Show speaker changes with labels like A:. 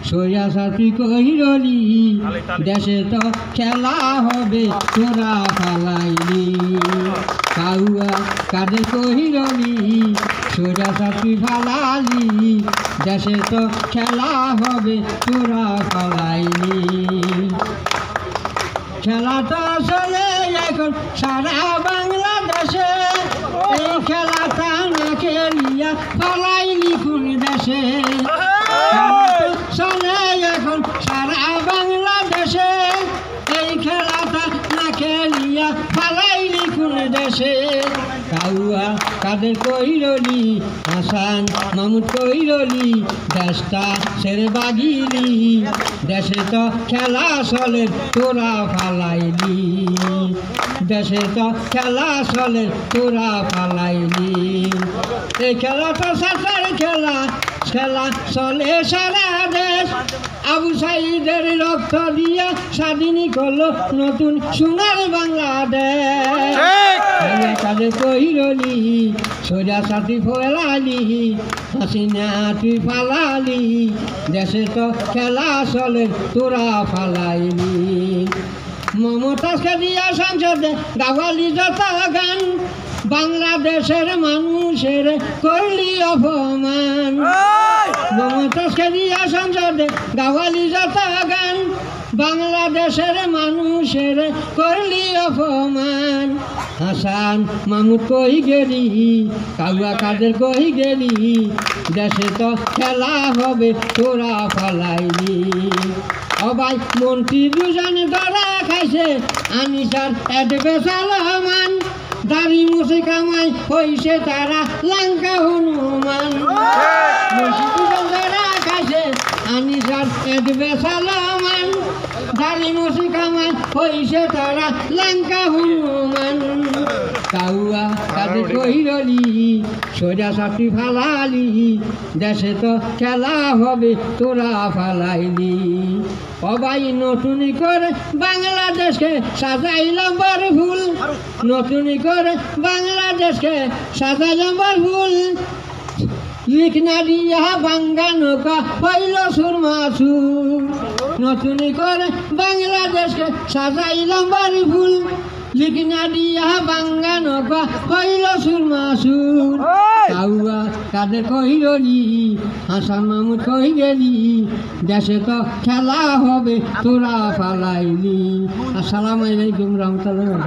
A: সোজাসাথী কইরলি দেশে তো খেলা হবে তোরা ফালাইলি কাউয়া কাদের কইরলি সোজাসাথী ফালালি দেশে তো খেলা হবে তোরা ফালাইলি খেলাটা চলে এখন সারা বাংলাদেশে এই খেলাটা না খেলিয়া ফালাইলি কোন দেশে চলে এখন সারা বাংলাদেশে এই খেলাটা না খেলিয়া ফালাইলি কোন দেশে কাউয়া কাদের কইরলি হাসান মাহমুদ কইরলি দেশটা ছেড়ে বাগিলি দেশে তো খেলা চলে তোরা ফালাইলি দেশে তো খেলা চলে তোরা ফালাইলি এই খেলাটা সাঁতার খেলা খেলা চলে সারা দেশ আবু সাইদের রক্ত দিয়া স্বাধীনী করলো নতুন সোনার বাংলাদেশ কাদের কইরলি সোজাসাথী ফেলালি হাসিনা তুই ফালালি দেশে তো খেলা চলে তোরা ফালাইলি মমতাজকে দিয়া সংসদে গাওয়ালি যত গান বাংলাদেশের মানুষের করলি অপমান মমতাজকে দিয়া সংসদে গাওয়ালি যত গান বাংলাদেশের মানুষের করলি অপমান হাসান মাহমুদ কই গেলি কাউয়া কাদের কই গেলি দেশে তো খেলা হবে তোরা ফালাইলি সবাই মন্ত্রী দুজনে ধরা খাইছে আনিসার এডবেসালমান দাড়ি মুছে কামাই হইছে তারা লঙ্কা হনুমান মন্ত্রী দুজন ধরা খাইছে আনিসার এডবেসালমান দাড়ি মুছে কামাই হইছে তারা লঙ্কা হনুমান কাউয়া কাদের কইরলি সোজাসাথী ফালালি দেশে তো খেলা হবে তোরা ফালাইলি সবাই নতুন করে বাংলাদেশকে সাজাইলাম বার ভুল নতুন করে বাংলাদেশকে সাজাইলাম বার ভুল লিখনা দিয়া বাঙ্গা নৌকা হইল সুরমাসু নতুন করে বাংলাদেশকে সাজাইলাম বার ভুল লিখনা দিয়া বাঙ্গা নৌকা হইল সুরমাসুর কাউয়া কাদের কইরলি হাসান মাহমুদ কই গেলি দেশে তো খেলা হবে তোরা ফালাইলি। আসসালামু আলাইকুম রহমতুল্লাহ।